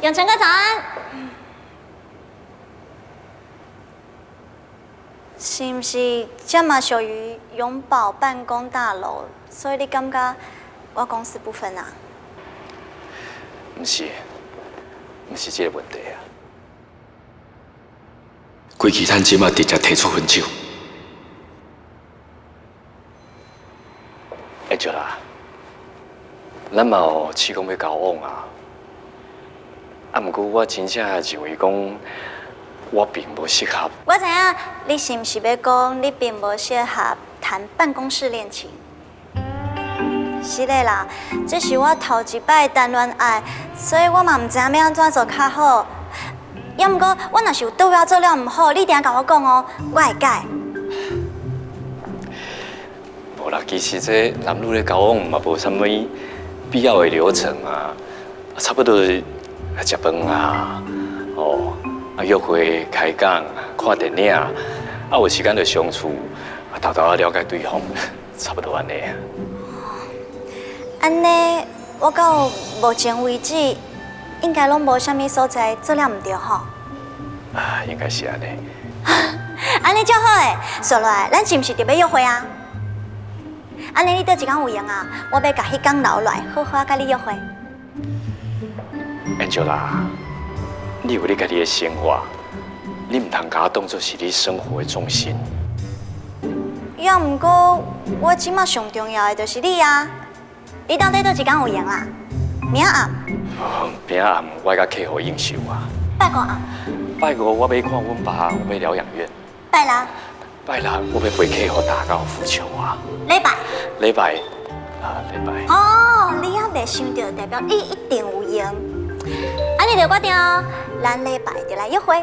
永成哥早安，是不是这嘛属于永保办公大楼，所以你感觉我公私不分啊？不是这个问题啊。规期趁即马直接提出分手。Angela， 咱嘛有试讲要交往啊。啊，不过我真正认为讲，我并不适合。我知影你是不是要讲你并无适合谈办公室恋情？是的啦，这是我头一摆谈恋爱，所以我嘛唔知影要安怎做较好。要毋过我若是有对我做了唔好，你一定甲我讲哦，我会改。无啦，其实这男女的交往嘛，无啥物必要的流程啊，差不多。食饭啊，约会、开讲、看电影，有时间就相处，偷偷了解对方，差不多安尼啊。安尼，我到目前为止，应该拢无啥物所在做了唔对吼。应该是安尼。安尼就好诶，说来，咱是毋是特别约会啊？安尼你倒一天有闲啊？我要甲迄天留来，好好甲你约会。Angela， 你有你家己的生活，你唔通把我当作是你生活的重心。要毋过，我即马上重要的就是你啊！你到底倒一天有闲啦？明暗？明暗我甲客户应酬啊。拜五暗？拜五我要看阮爸，我要疗养院。拜六？拜六我要陪客户打高尔夫球啊。礼拜？礼拜。哦，你还袂想到，代表你一定有闲。安尼就决定哦，咱礼拜就来约会。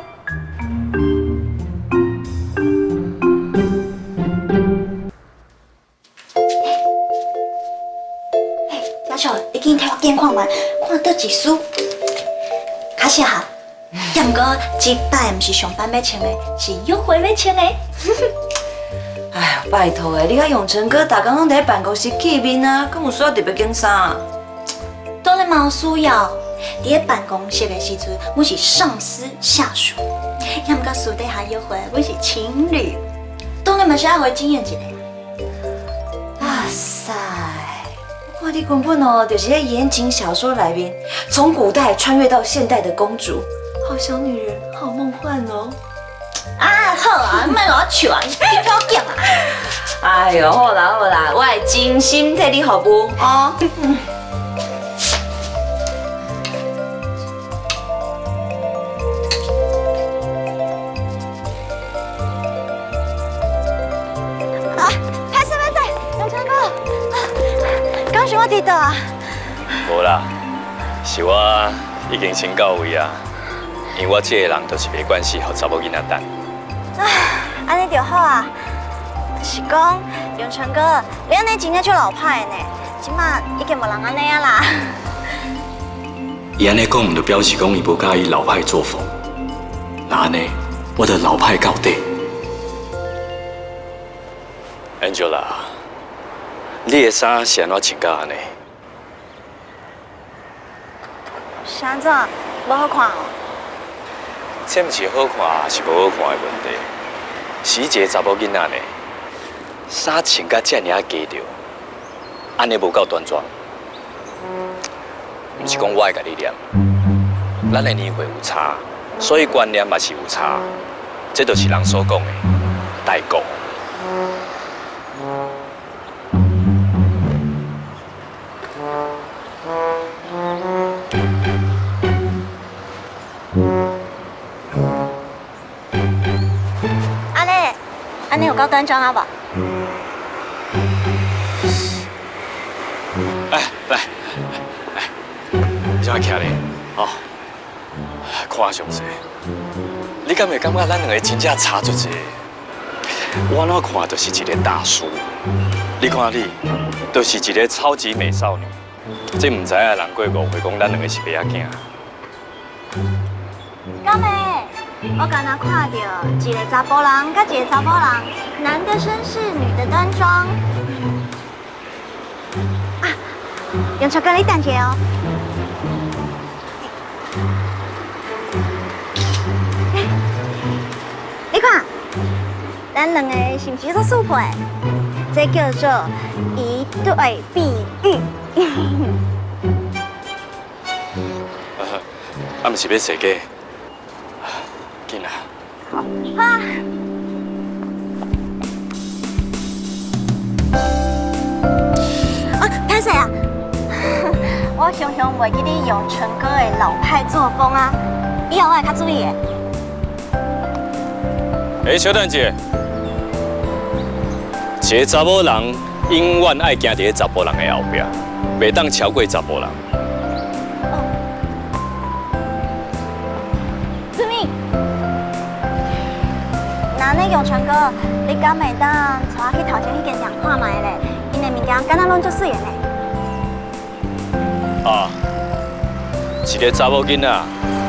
嘿，小丑，你紧替我检看完，看倒一书，较适合。要毋过这摆毋是上班要穿的，是约会要穿的。哎呀，拜托诶，你甲永成哥大工拢伫办公室见面啊，敢有需要特别拣衫？当然嘛有需要。伫咧办公室的时阵，阮是上司下属；要毋到私底下约会，阮是情侣。当然嘛是要会经验一下。哇塞，我看你根本哦，就是在言情小说里面，从古代穿越到现代的公主，好小女人，好梦幻哦。啊，好啊，莫甲我笑啊，你不要讲啊！哎呦，好啦好啦，我会真心替你服务哦。我伫倒啊？无啦，是我已经先到位啊。因为我这个人就是袂关系，互查某囡仔等。安尼就好啊。是讲永成哥，你安尼真正就老派呢，即马已经无人安尼啊啦。伊安尼讲，唔就表示讲伊无介意老派作风。那安尼，我就老派到底。Angela。你的衫是安怎穿到安尼？是安怎？无好看哦。这毋是好看还是无好看的问题，是一个查某囡仔呢，衫穿甲这尔啊低调，安尼无够端庄。毋是讲我会甲你念，咱的年岁有差，所以观念嘛是有差，这就是人所讲的代沟。安尼有够端庄啊无？来，你怎徛咧？哦，看详细。你敢会感觉咱两个真正差足济？我怎看就是一个大叔。你看你，就是一个超级美少女，这唔知影人过误会讲咱两个是爸仔囝。高梅，我刚刚看到一个查甫人跟一个查甫人，男的绅士，女的端庄。啊，杨超哥，你等一下哦。你看，咱两个是不是做速配？这叫做一对比喻。啊，唔是要设计，紧啦。好啊。啊，拍谁啊？我常常袂记你永春哥的老派作风啊，以后我会较注意的。小蛋姐，一个查某人永远爱行伫查甫人的后壁，袂当超过查甫人。志明，那永春哥，你敢袂当带我去头前迄间店看卖咧？因的物件敢若拢足水的呢。啊，一个查某囡仔，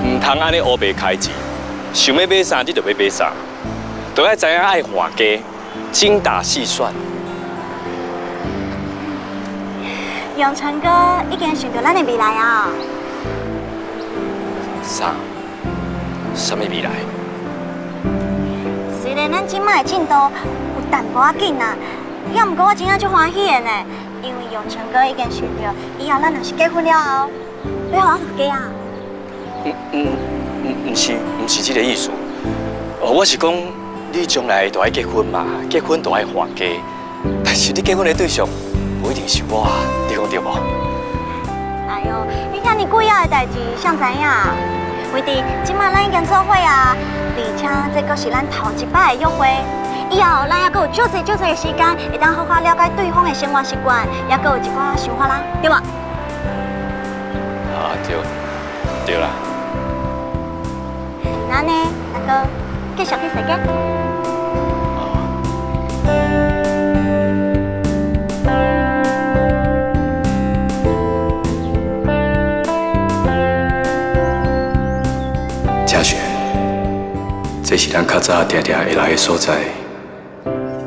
唔通安尼乌白开钱，想要买啥你就要买啥，都要知影爱花价，精打细算。永春哥已经想到咱的未来啊！啥？什么未来？虽然咱即摆的进度有淡薄仔紧啊，也毋过我真正足欢喜的呢，因为永春哥已经想到，以后咱若是结婚了后，要互我大家啊。唔是这个意思。我是讲，你将来都爱结婚嘛，结婚都爱花家，但是你结婚的对象不一定是我，你讲对无？哎呦，你遐尼贵啊的代志，谁知影？为伫即摆咱已经做伙啊，而且这阁是咱头一摆的约会，以后咱还阁有足侪的时间，会当好好了解对方的生活习惯，也阁有一寡想法啦，对无？啊，对啦。那呢，大哥，继续去设计。嘉璇，这是咱较早定定会来的所在，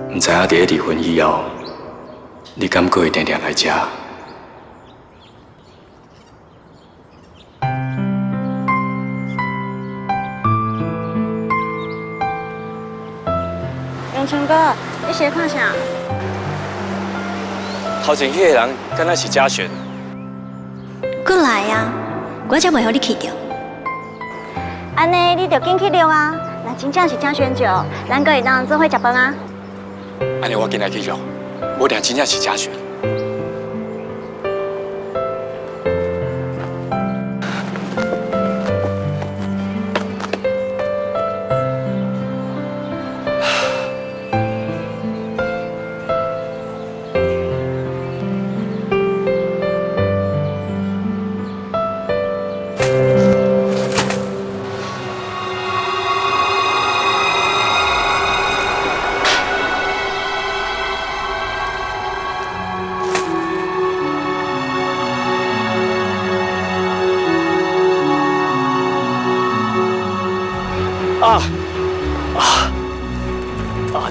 唔知影伫离婚以后，你敢阁会定定来遮？永春哥，你是看啥？头前迄个人敢若是嘉璇？过来呀，我才袂互你去掉。安尼你就紧去录啊！若真正是正选就，咱阁会当做伙食饭啊。安尼我紧来去录，无定真正是嘉璇。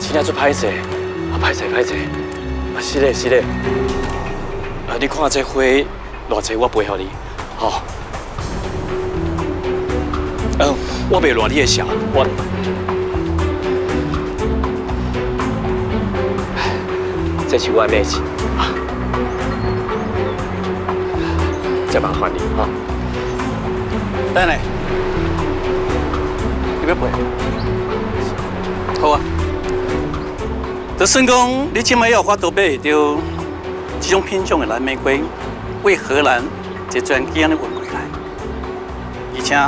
真正做歹势，歹势，是嘞，你看这花偌济，我陪互你，吼。我袂乱你的笑，这是我的妹子，再麻烦你哈。等下，你要陪？好啊。就算讲你即摆要法度买到这种品种的蓝玫瑰，为荷兰一个专机安尼运过来，而且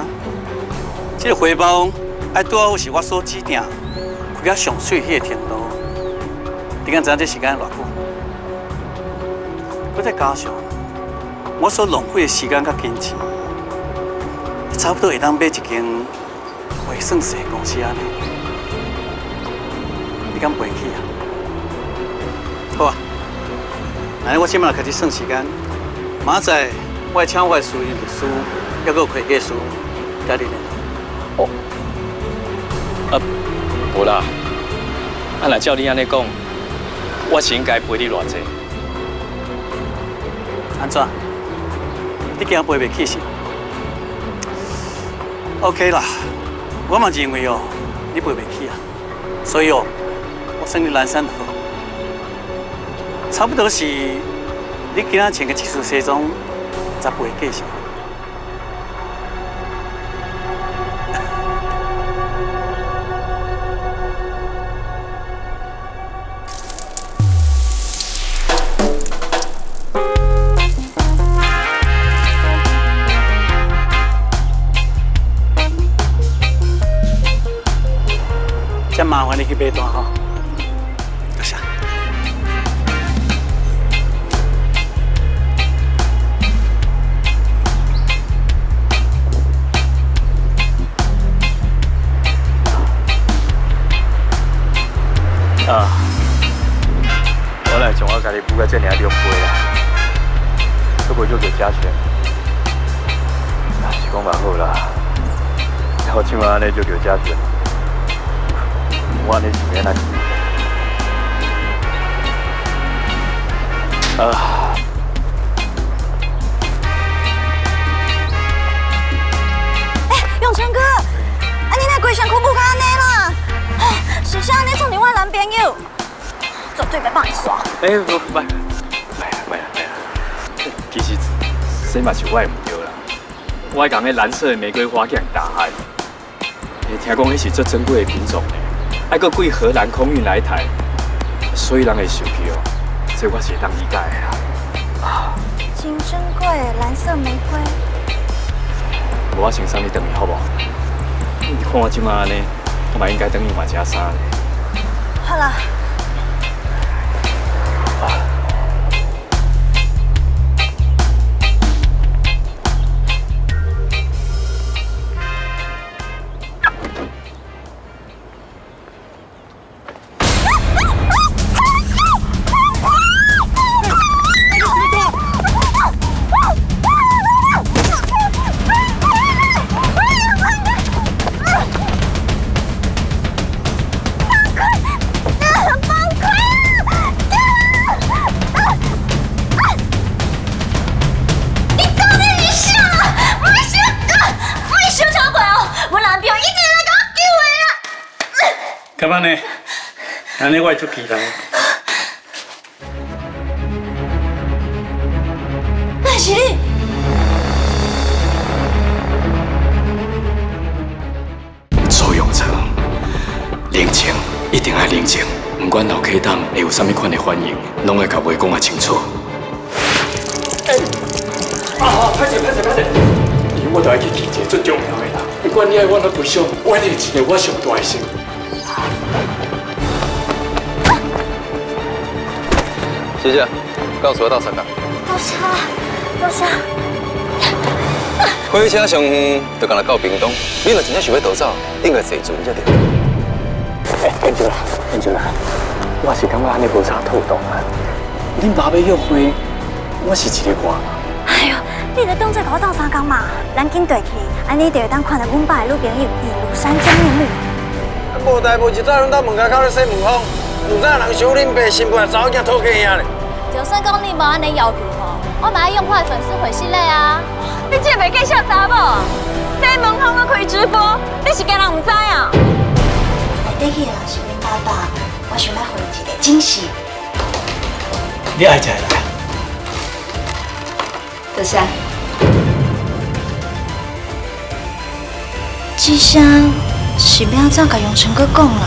这个花包爱拄好是我所指定开到上水迄个程度。你敢知影这时间偌久？我再加上我所浪费的时间甲金钱，差不多会当买一间会算细公司安尼。你敢陪去啊？好啊，安尼我即摆开始算时间，明仔我会请我的私人律师，还有会计师，甲你联络。无啦，若照你安尼讲，我是应该陪你偌济？安怎？你惊陪袂起是？OK 啦，我嘛认为哦，你陪袂起啊，所以哦，我算你蓝山好，差不多是你今仔穿个技术西装，10倍价钱。真麻烦你去买单哈，多谢。啊，我来从我家己补个这尔六倍啦，都袂叫做加权。是讲嘛好啦，好即马安尼就叫加权。我那是免来。永成哥，你那鬼想恐怖干安尼啦？是啥安尼创你我男朋友？绝对袂帮你耍。袂，其实这嘛是我的唔对啦，我讲迄蓝色的玫瑰花给人打害。听讲迄是最珍贵的品种呢。还阁贵荷兰空运来台，所以人会受气哦。这我是会当理解的啦。真珍贵蓝色玫瑰。我先送你回去好无？你看我即马安尼，我嘛应该等你换件衫咧。好啦。干嘛呢？安尼我会出奇啦。那是你？楚永成，冷静，一定要冷静。不管老客党会有啥物款的反应，拢要甲话讲啊清楚。歹势！我就爱去记一个最重要的啦。不管你爱我哪悲伤，我一定是一个我上大的心。谢谢，告诉我到三港。多谢。火车上远就敢若到屏东，你若真正想要逃走，应该坐船才对。Angela，我是感觉安尼无啥妥当啊。恁爸要约会，我是一个我。哎呦，你著当作我斗相共嘛，咱紧回去，安尼就会当看到阮爸的女朋友一路山真面目。无代无志，早拢到门口咧洗门风，唔知人收恁爸新妇查某囝讨客兄咧。就算讲你无安尼要求吼，我嘛要用我的粉丝回信类啊。你这袂计小查某，洗门风搁开直播，你是惊人唔知啊？内底去的人是阮爸爸，我想要给伊一个惊喜。你爱食来。多谢。这声是要怎甲永成哥讲啦？